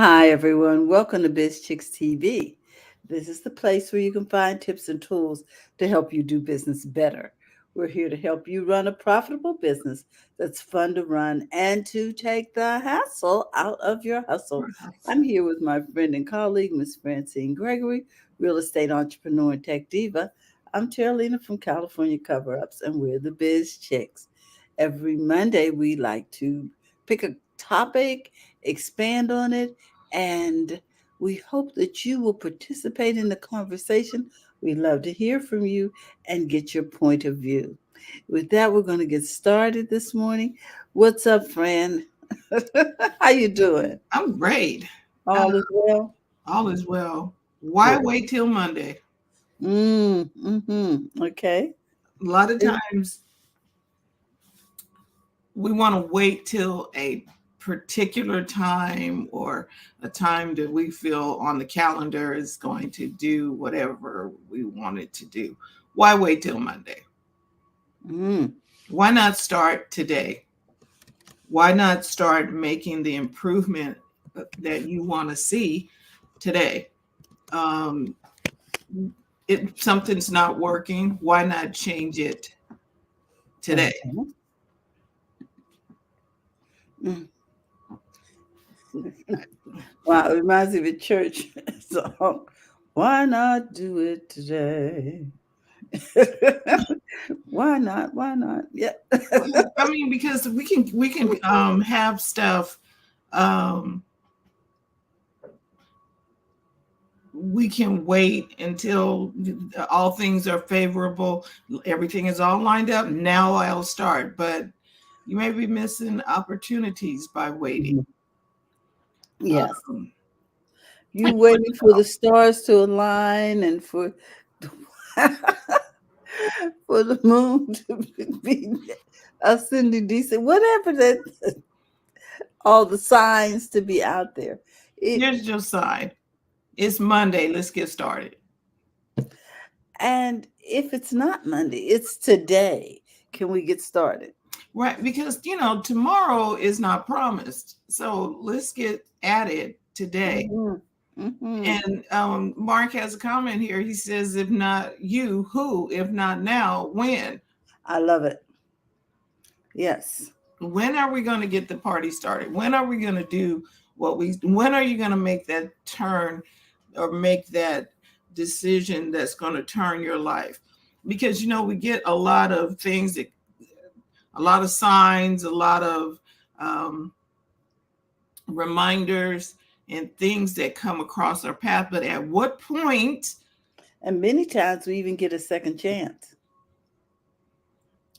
Hi, everyone. Welcome to BizChicks TV. This is the place where you can find tips and tools to help you do business better. We're here to help you run a profitable business that's fun to run and to take the hassle out of your hustle. I'm here with my friend and colleague, Miss Francine Gregory, real estate entrepreneur and tech diva. I'm Terralina from California Cover Ups, and we're the Biz Chicks. Every Monday, we like to pick a topic, expand on it, and we hope that you will participate in the conversation. We love to hear from you and get your point of view. With that, we're going to get started this morning. What's up, Fran? How you doing? I'm great. Uh, All is well? all is well. Why Good. wait till Monday? Okay. A lot of times we want to wait till a particular time or a time that we feel on the calendar is going to do whatever we want it to do. Why wait till Monday? Mm. Why not start today? Why not start making the improvement that you want to see today? Um, if something's not working, why not change it today? Okay. Mm. Wow, it reminds me of a church song. Why not do it today? Why not? Why not? Yeah. I mean, because we can have stuff. Um, we can wait until all things are favorable. Everything is all lined up. Now I'll start, but you may be missing opportunities by waiting. Yes. Um, You waiting for the stars to align and for for the moon to be ascending decent, whatever that all the signs to be out there. It Here's your sign. It's Monday. Let's get started. and if it's not Monday, it's today. Can we get started? Right, because tomorrow is not promised. So let's get at it today. Hmm. Hmm. And Mark has a comment here. He says, if not you, who? If not now, when? I love it. Yes. When are we going to get the party started? When are we going to do when are you going to make that turn or make that decision that's going to turn your life? Because, we get a lot of things, a lot of signs, a lot of um, reminders and things that come across our path. But at what point? And many times we even get a second chance.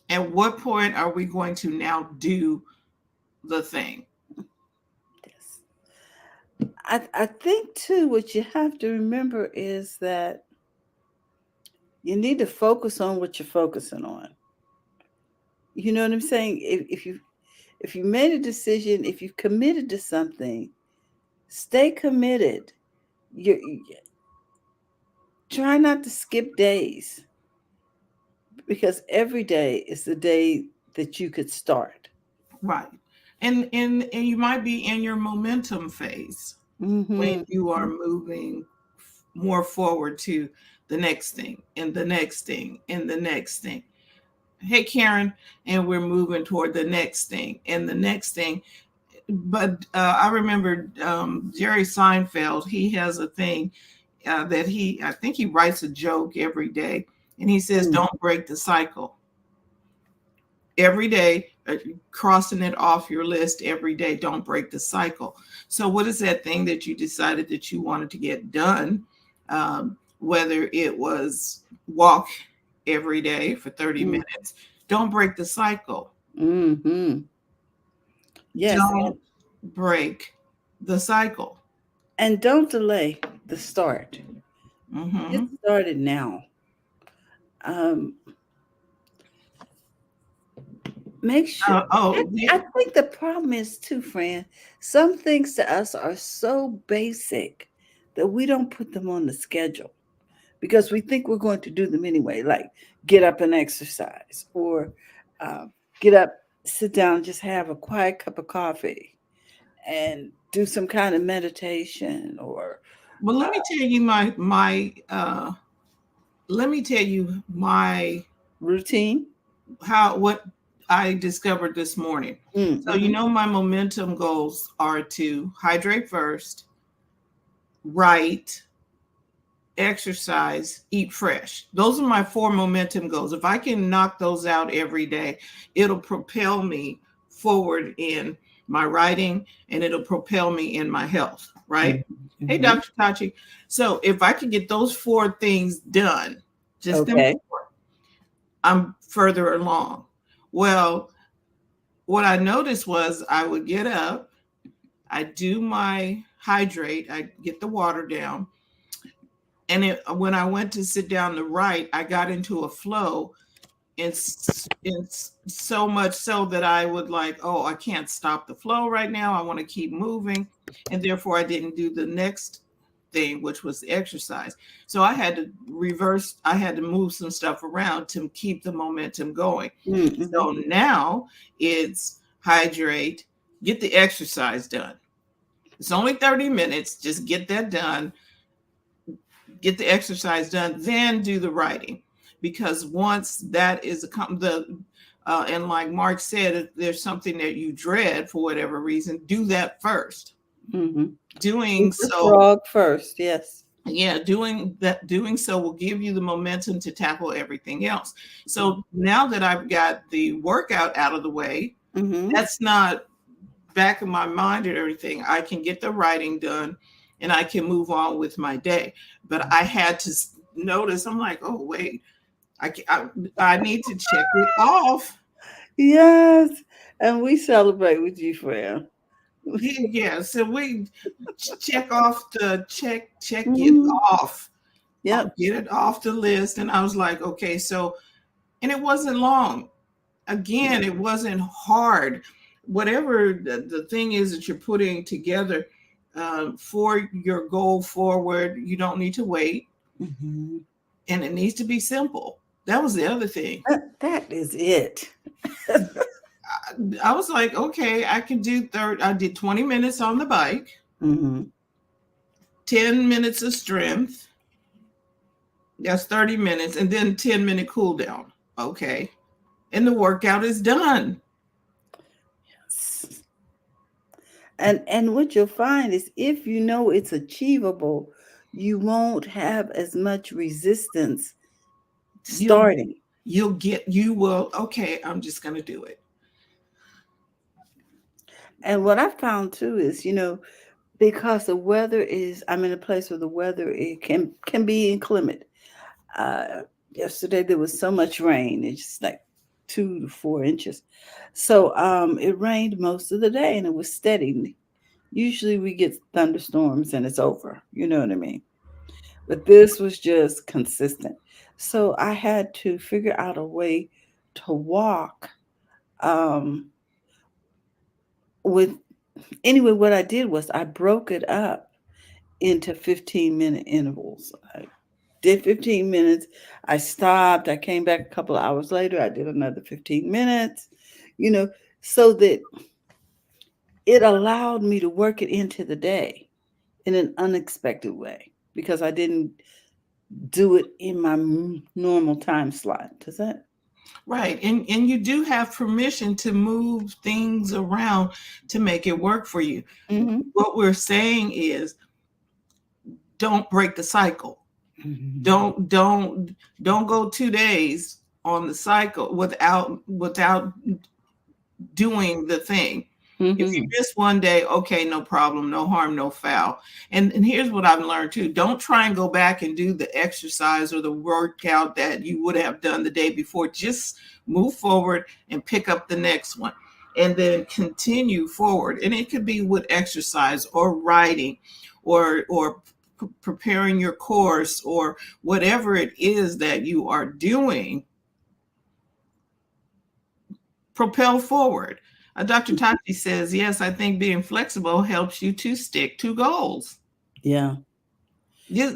At what point are we going to now do the thing? Yes. I think too, what you have to remember is that you need to focus on what you're focusing on. You know what I'm saying? If you made a decision, if you've committed to something, stay committed. You try not to skip days because every day is the day that you could start. Right. And you might be in your momentum phase when Mm-hmm. you are moving more forward to the next thing and the next thing and the next thing. Hey, Karen, and we're moving toward the next thing and the next thing. But I remember Jerry Seinfeld. He has a thing that I think he writes a joke every day, and he says, Mm. "Don't break the cycle." Every day, crossing it off your list every day. Don't break the cycle. So, what is that thing that you decided that you wanted to get done? Whether it was walk every day for 30 Mm. minutes, don't break the cycle. Mm-hmm. Yes, Don't break the cycle. and don't delay the start. Get Hmm. started now. Um, Make sure. I, Yeah, I think the problem is too, Fran. Some things to us are so basic that we don't put them on the schedule because we think we're going to do them anyway, like get up and exercise or get up, sit down, just have a quiet cup of coffee and do some kind of meditation or Well, let me tell you let me tell you my routine. how what I discovered this morning. So you Mm-hmm. know my momentum goals are to hydrate first, write, exercise, eat fresh. Those are my four momentum goals. If I can knock those out every day, it'll propel me forward in my writing and it'll propel me in my health, right? Hey, Mm-hmm. Dr. Tachi. So if I can get those four things done, just them Okay. four, I'm further along. Well, what I noticed was I would get up, I do my hydrate, I get the water down, and when I went to sit down to write, I got into a flow. It's so much so that I would like, oh, I can't stop the flow right now. I want to keep moving, and therefore I didn't do the next thing, which was the exercise. So I had to reverse. I had to move some stuff around to keep the momentum going. Mm-hmm. So now it's hydrate, get the exercise done. It's only 30 minutes. Just get that done, get the exercise done, then do the writing. Because once that is and like Mark said, if there's something that you dread for whatever reason, do that first. Mm-hmm. Doing Eat the so, frog first. Yes. yeah, doing so will give you the momentum to tackle everything else. So now that I've got the workout out of the way, Mm-hmm. that's not back of my mind and everything. I can get the writing done and I can move on with my day. But I had to notice, I'm like, oh, wait, I need to check it off. Yes. And we celebrate with you, friend. Yeah, yeah. So we check off check it Mm-hmm. off. Yep. I'll get it off the list. And I was like, okay, so, and it wasn't long. Again, it wasn't hard. Whatever the thing is that you're putting together for your goal forward, you don't need to wait, Mm-hmm. and it needs to be simple. That was the other thing. That is it. I was like, okay, I can do third. I did 20 minutes on the bike, Mm-hmm. 10 minutes of strength. That's 30 minutes, and then 10-minute cool down. Okay, and the workout is done. And what you'll find is if you know it's achievable, you won't have as much resistance You'll starting. you will. Okay, I'm just gonna do it. And what I found too is, because the weather is, I'm in a place where the weather it can be inclement. Uh, Yesterday there was so much rain, it's just like 2 to 4 inches. So it rained most of the day and it was steady. Usually we get thunderstorms and it's over. You know what I mean? But this was just consistent. So I had to figure out a way to walk um, with anyway, what I did was I broke it up into 15-minute intervals. I did 15 minutes. I stopped. I came back a couple of hours later. I did another 15 minutes, you know, so that it allowed me to work it into the day in an unexpected way because I didn't do it in my normal time slot. Does that? Right. And you do have permission to move things around to make it work for you. Mm-hmm. What we're saying is don't break the cycle. Mm-hmm. Don't go 2 days on the cycle without doing the thing. If you Mm-hmm. miss one day, okay, no problem, no harm, no foul. And here's what I've learned too. Don't try and go back and do the exercise or the workout that you would have done the day before. Just move forward and pick up the next one and then continue forward. And it could be with exercise or writing or preparing your course or whatever it is that you are doing, propel forward. Dr. Tati says, yes, I think being flexible helps you to stick to goals. Yeah. Yes,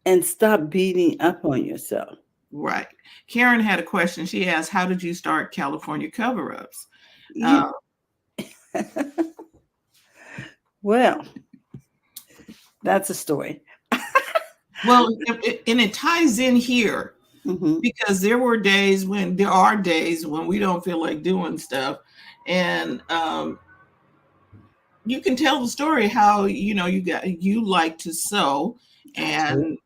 And stop beating up on yourself. right. Karen had a question. She asked, how did you start California cover ups? You, Well, that's a story. Well, and it ties in here Hmm. because there are days when we don't feel like doing stuff, and you can tell the story how you like to sew, I do.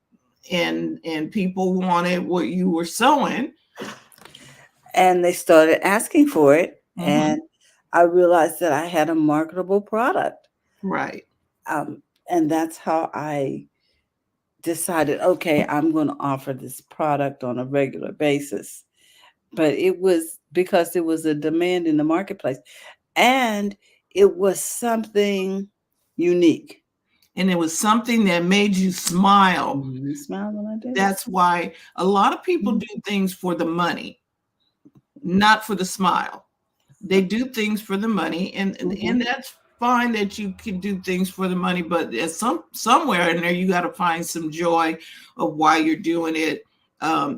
and and people wanted what you were sewing. And they started asking for it, Hmm. and I realized that I had a marketable product. Right. Um, and that's how I decided, okay, I'm going to offer this product on a regular basis. But it was because there was a demand in the marketplace, and it was something unique. And it was something that made you smile. You smile when I did it. That's why a lot of people Mhm. do things for the money, not for the smile. They do things for the money, and Mhm. that's fine that you can do things for the money, but at somewhere in there you got to find some joy of why you're doing it.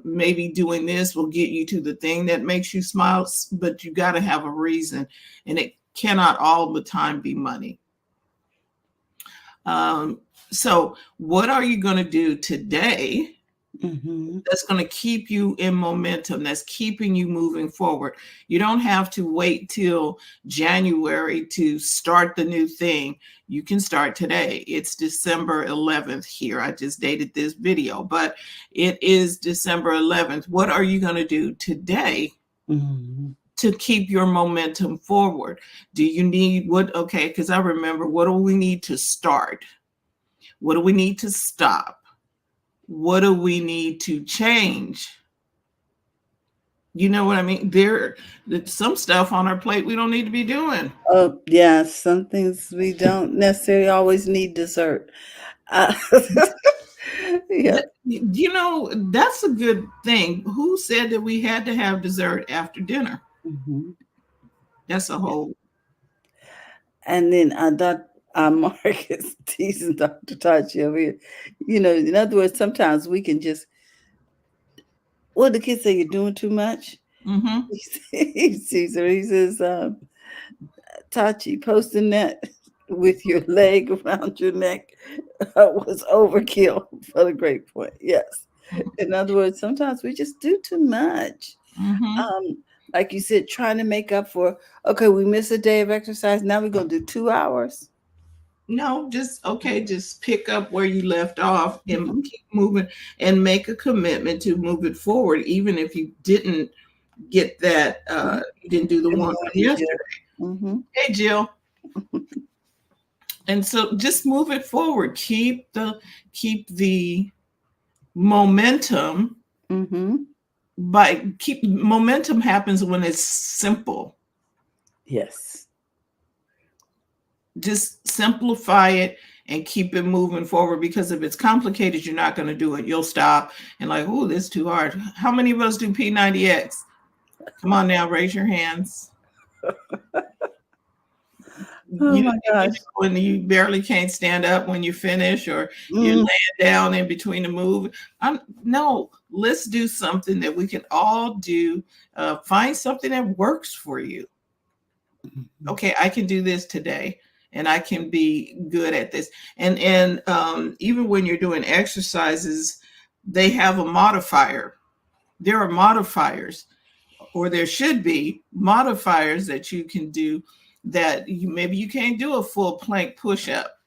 Maybe doing this will get you to the thing that makes you smile, but you got to have a reason, and it cannot all the time be money. um, so what are you going to do today Mhm. that's going to keep you in momentum, that's keeping you moving forward? You don't have to wait till January to start the new thing. You can start today. It's December 11th here. I just dated this video, but it is December 11th. What are you going to do today Mhm. to keep your momentum forward? Do you need what? Okay, because I remember, what do we need to start? What do we need to stop? What do we need to change? You know what I mean? There's some stuff on our plate we don't need to be doing. Oh, yeah, some things we don't necessarily always need dessert. Uh, yeah. That's a good thing. Who said that we had to have dessert after dinner? Mhm. That's a Yeah. whole. And then Mark is teasing Dr. Tachi over here. In other words, sometimes we can just, what the kids say, you're doing too much. Mm-hmm. He sees her. He says, Tachi, posting that with your leg around your neck was overkill for the great point. Yes. In other words, sometimes we just do too much. Mm-hmm. Um, like you said, trying to make up for, okay, we missed a day of exercise. Now we're going to do 2 hours. No, just okay, just pick up where you left off and Mhm. keep moving, and make a commitment to move it forward, even if you didn't get that, you didn't do the Good one from morning, Jill. yesterday. Hmm. Hey, Jill. And so just move it forward. Keep the momentum. Hmm. By keep Momentum happens when it's simple. Yes. Just simplify it and keep it moving forward, because if it's complicated, you're not going to do it. You'll stop and like, oh, this is too hard. How many of us do P90X? Come on now, raise your hands. Oh you, my you gosh. when you barely can't stand up when you finish, or you're Mm, laying down in between the move. No, let's do something that we can all do. Find something that works for you. Okay, I can do this today, and I can be good at this. And even when you're doing exercises, they have a modifier. There are modifiers, or there should be modifiers that you can do, that maybe you can't do a full plank push-up,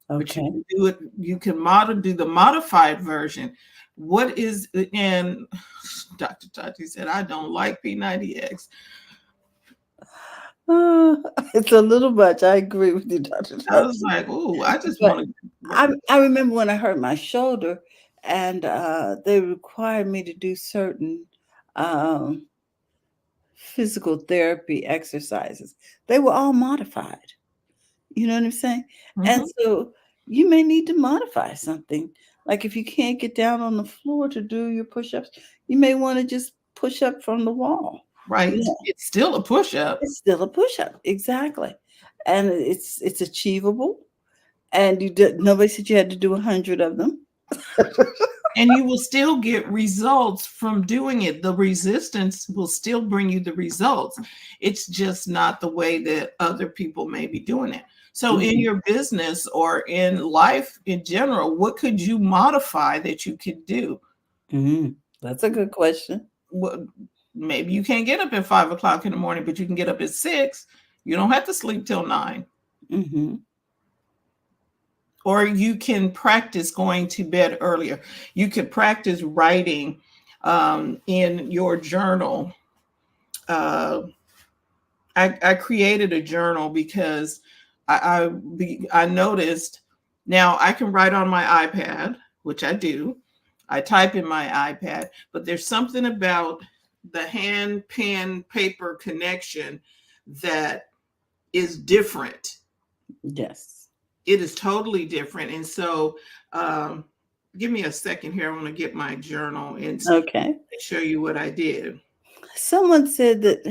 but you okay. can do it. You can do the modified version. What is and Dr. Tati said, I don't like P90X. Uh, it's a little much. I agree with you, Dr. I was Tachi. like, oh, I just But want to I, work. I remember when I hurt my shoulder, and they required me to do certain um, physical therapy exercises. They were all modified. You know what I'm saying? And Hmm. so you may need to modify something. Like if you can't get down on the floor to do your push-ups, you may want to just push up from the wall. Right. Yeah, It's still a push-up. it's still a push-up, exactly, and it's achievable. And nobody said you had to do 100 of them. And you will still get results from doing it. The resistance will still bring you the results. It's just not the way that other people may be doing it. So, in Mhm. your business or in life in general, what could you modify that you could do? Mhm. That's a good question. What, maybe you can't get up at 5 o'clock in the morning, but you can get up at 6. You don't have to sleep till 9. Mhm. Or you can practice going to bed earlier. You could practice writing in your journal. Uh, I created a journal because I noticed now I can write on my iPad, which I do. I type in my iPad, but there's something about the hand pen paper connection that is different. Yes. It is totally different. And so, um, give me a second here. I want to get my journal and Okay. show you what I did. Someone said that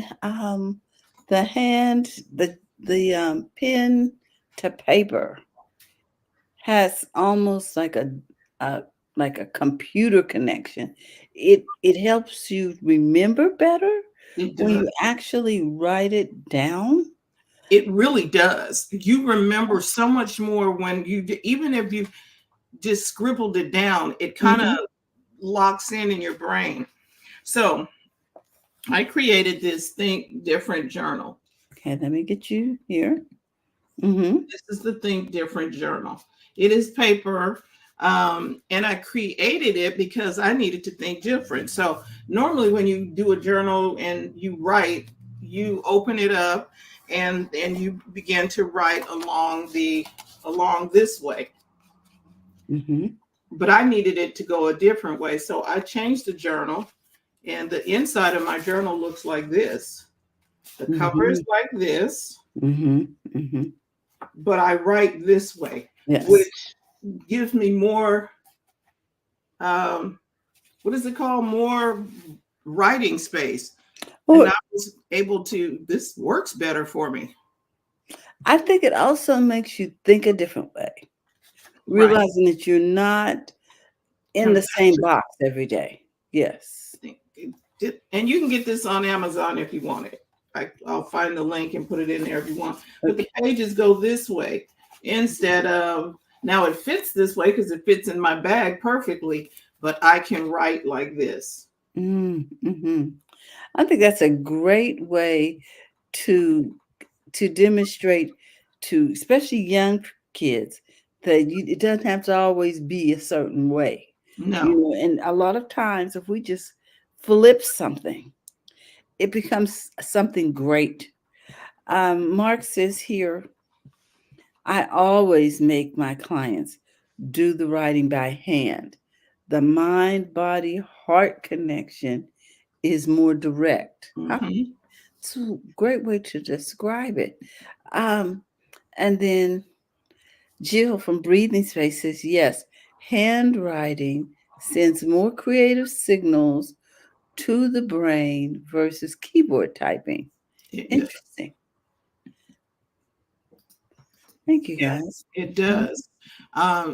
the hand, the pen to paper has almost a like a computer connection. It helps you remember better It when does. you actually write it down. It really does. You remember so much more when even if you just scribbled it down, it kind of Mhm. locks in your brain. So I created this Think Different journal. Okay, let me get you here. Mhm. This is the Think Different journal. It is paper. And I created it because I needed to think different. So normally when you do a journal and you write, you open it up and you begin to write along this way. Mhm. But I needed it to go a different way. So I changed the journal, and the inside of my journal looks like this. The cover is Mhm. like this, Mhm. Mhm. but I write this way, Yes. which gives me more, um, what is it called? More writing space. And I Well, was able to, this works better for me. I think it also makes you think a different way, Right. realizing that you're not in the same box every day. Yes. And you can get this on Amazon if you want it. I'll find the link and put it in there if you want. But the Okay. pages go this way instead of, now it fits this way because it fits in my bag perfectly, but I can write like this. Mm-hmm. I think that's a great way to demonstrate to especially young kids that it doesn't have to always be a certain way. You No. know, and a lot of times if we just flip something, it becomes something great. Mark says here, I always make my clients do the writing by hand. The mind body heart connection is more direct. Hmm. It's a great way to describe it. Um, and then Jill from Breathing Space says, yes, handwriting sends more creative signals to the brain versus keyboard typing. It does. Interesting. Thank you Yes, guys. it Mhm. does.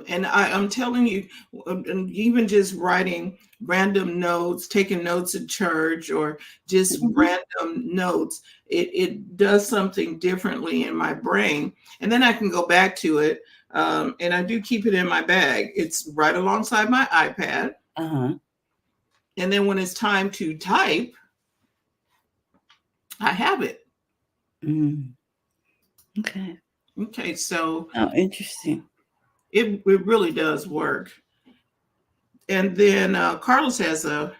And I'm telling you, and even just writing random notes, taking notes at church, or just Mhm. random notes, it does something differently in my brain. And then I can go back to it. And I do keep it in my bag. It's right alongside my iPad. Uh-huh. And then when it's time to type, I have it. Mm. Okay. Okay, so Oh, interesting. it really does work. And then Carlos has a.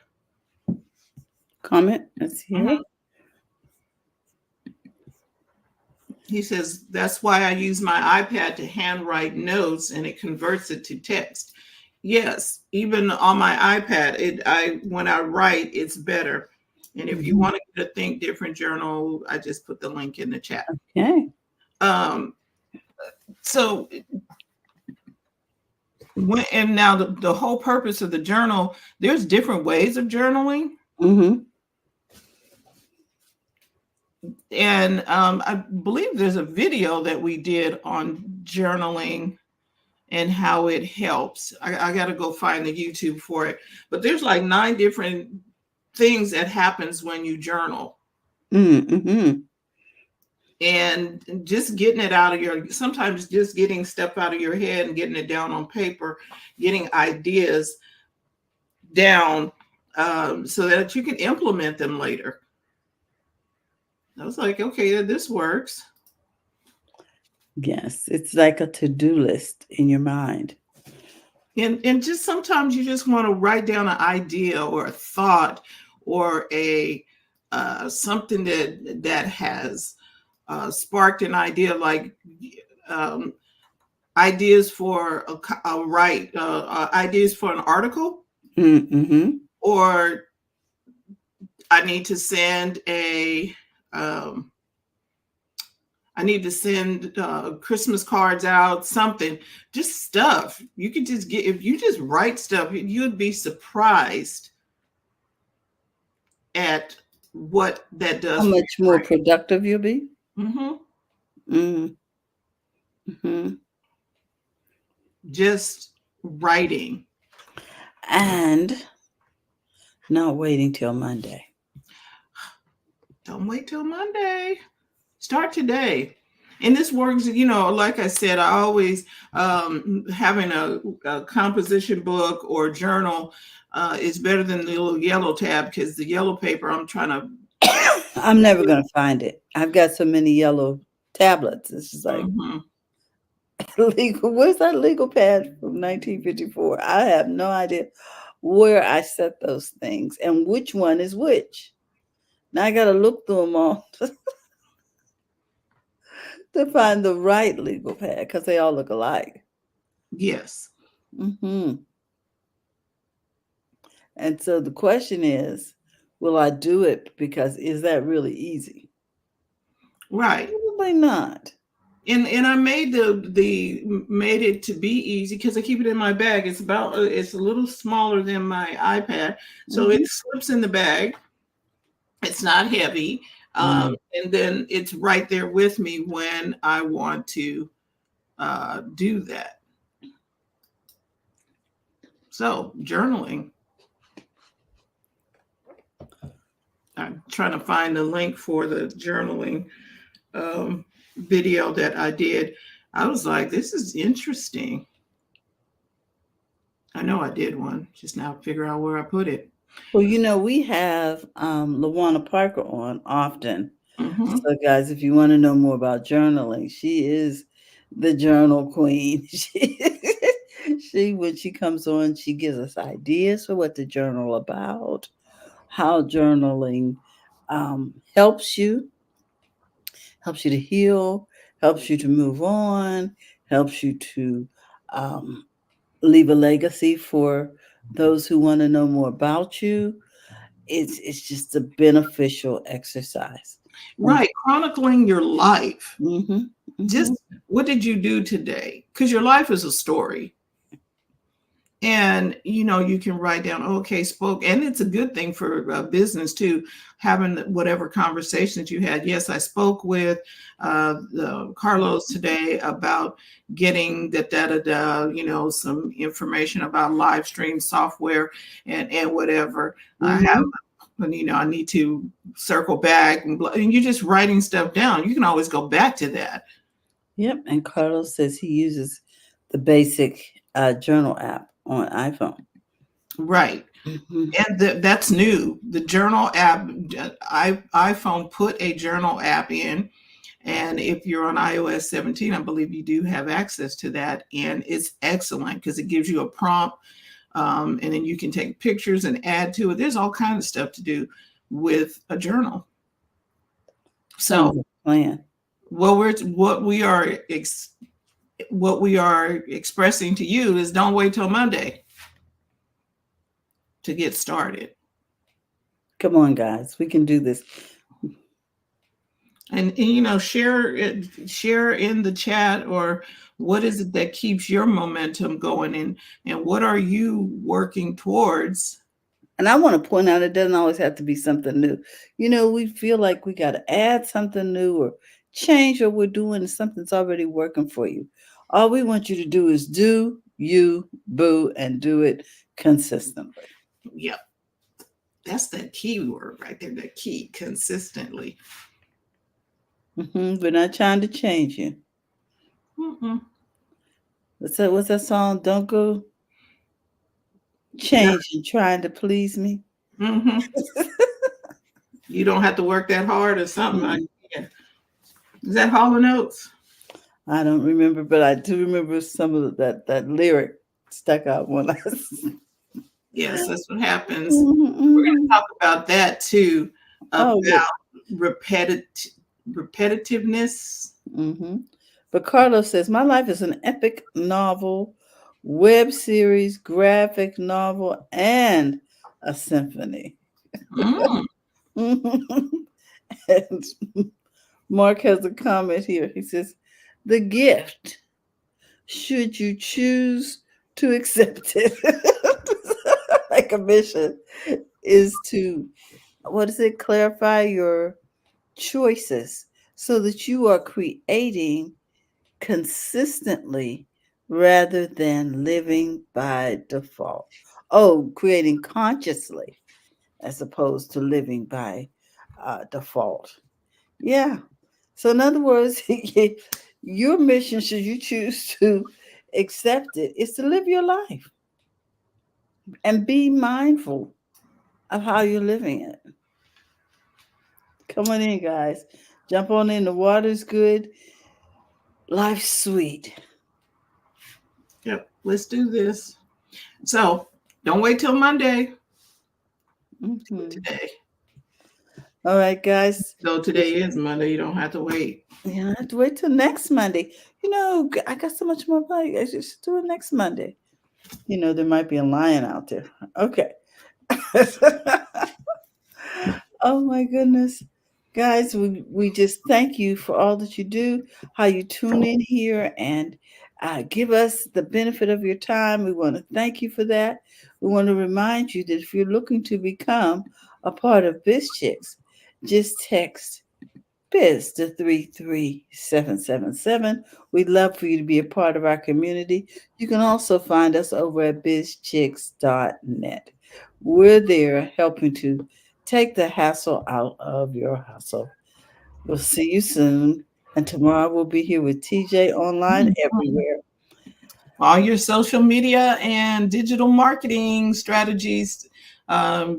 Comment. Let's hear it. Mhm. He says, that's why I use my iPad to handwrite notes and it converts it to text. Yes, even on my iPad, when I write, it's better. And if you Mhm. want to get a Think Different journal, I just put the link in the chat. Okay. Um, so and now the whole purpose of the journal, there's different ways of journaling. Mm-hmm. And I believe there's a video that we did on journaling. and how it helps. I got to go find the YouTube for it. But there's like 9 different things that happens when you journal. Mm-hmm. And just getting it out of your, sometimes just getting stuff out of your head and getting it down on paper, getting ideas down, so that you can implement them later. I was like, okay, this works. Yes, it's like a to-do list in your mind. And just sometimes you just want to write down an idea or a thought or a something that has sparked an idea, like um, ideas for a write ideas for an article, Mm-hmm. or I need to send a um, I need to send Christmas cards out, something, just stuff. You could just get, if you just write stuff, you'd be surprised at what that How does for much your more productive you'll be? brain. Mm-hmm. Just writing. And not waiting till Monday. Don't wait till Monday. Start today. And this works, you know, like I said, I always having a composition book or journal is better than the little yellow tab, because the yellow paper I'm trying to. I'm never going to find it. I've got so many yellow tablets. It's just like, Mhm. legal. Where's that legal pad from 1954? I have no idea where I set those things and which one is which. Now I got to look through them all to find the right legal pad because they all look alike. Yes. Hmm. And so the question is, will I do it? Because is that really easy? Right. Probably not. And I made the made it to be easy because I keep it in my bag. It's about it's a little smaller than my iPad, so it Hmm. slips in the bag. It's not heavy, Mm. and then it's right there with me when I want to do that. So journaling. I'm trying to find the link for the journaling um, video that I did. I was like, this is interesting. I know I did one. Just now figure out where I put it. Well, you know, we have Lawana Parker on often. Hmm. So, guys, if you want to know more about journaling, she is the journal queen. She when she comes on, she gives us ideas for what to journal about, how journaling helps helps you to heal, helps you to move on, helps you to um, leave a legacy for those who want to know more about you. It's just a beneficial exercise. Right, chronicling your life. Mm-hmm, Just mm-hmm. what did you do today? Because your life is a story. And you know, you can write down, okay, spoke, and it's a good thing for business too, having whatever conversations you had. Yes, I spoke with Carlos today about getting the da da da, you know, some information about live stream software and whatever. I have, Mm-hmm. you know, I need to circle back, and you're just writing stuff down. You can always go back to that. Yep. And Carlos says he uses the basic journal app on iPhone. Right. Mm-hmm. And that's new. The journal app, iPhone put a journal app in. And if you're on iOS 17, I believe you do have access to that. And it's excellent because it gives you a prompt, and then you can take pictures and add to it. There's all kinds of stuff to do with a journal. So Sounds like a plan. what we are expressing to you is don't wait till Monday to get started. Come on, guys. We can do this. And you know, share in the chat, or what is it that keeps your momentum going, and what are you working towards? And I want to point out it doesn't always have to be something new. You know, we feel like we got to add something new or change what we're doing, and something's already working for you. All we want you to do is do you, boo, and do it consistently. Yep. That's that key word right there. The key, consistently. We're not trying to change you. Mm-mm. What's that song? Don't go No. changing, trying to please me. Mm-hmm. You don't have to work that hard or something. Mm-mm. Yeah. Is that Hall and Oates? I don't remember, but I do remember some of that lyric stuck out when I was. Yes, that's what happens. Mhm, We're going to mhm. talk about that too, about Oh, but repetitiveness. but Carlos says my life is an epic novel, web series, graphic novel, and a symphony. Mm. And Mark has a comment here. He says, "The gift, should you choose to accept it, like a mission, is to what is it? Clarify your choices so that you are creating consistently rather than living by default. Oh, creating consciously as opposed to living by default. Yeah. So, in other words, your mission, should you choose to accept it, is to live your life and be mindful of how you're living it. Come on in, guys. Jump on in. The water's good. Life's sweet. Yep, let's do this. So don't wait till Monday. Do it Hmm. today. All right, guys. Though today is Monday, you don't have to wait. You don't have to wait till next Monday. I got so much more money. I should do it next Monday. There might be a lion out there. Okay. Oh my goodness. Guys, we just thank you for all that you do, how you tune in here and give us the benefit of your time. We want to thank you for that. We want to remind you that if you're looking to become a part of BizChicks, just text Biz to 33777. We'd love for you to be a part of our community. You can also find us over at bizchicks.net. We're there helping to take the hassle out of your hustle. We'll see you soon. And tomorrow we'll be here with TJ online Mhm. everywhere. All your social media and digital marketing strategies.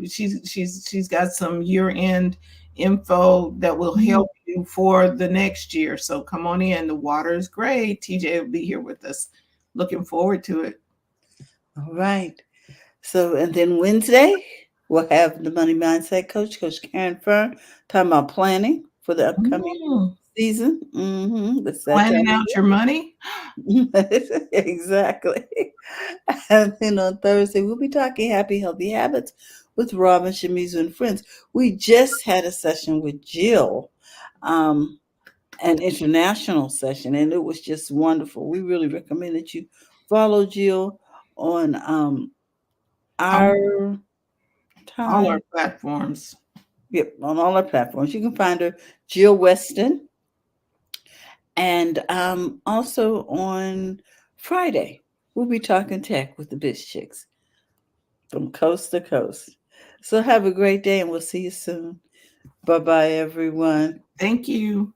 She's got some year-end info that will help you for the next year. So come on in. The water is great. TJ will be here with us. Looking forward to it. All right. So, and then Wednesday, we'll have the Money Mindset Coach, Coach Karen Fern, talking about planning for the upcoming Mm. season. It's that Planning time. out your money. Exactly. And then on Thursday, we'll be talking happy, healthy habits with Robin, Shamizu, and friends. We just had a session with Jill, um, an international session, and it was just wonderful. We really recommend that you follow Jill on all, our all our time. platforms. Yep, on all our platforms. You can find her, Jill Weston, and also on Friday, we'll be talking tech with the Biz Chicks from coast to coast. So have a great day, and we'll see you soon. Bye bye, everyone. Thank you.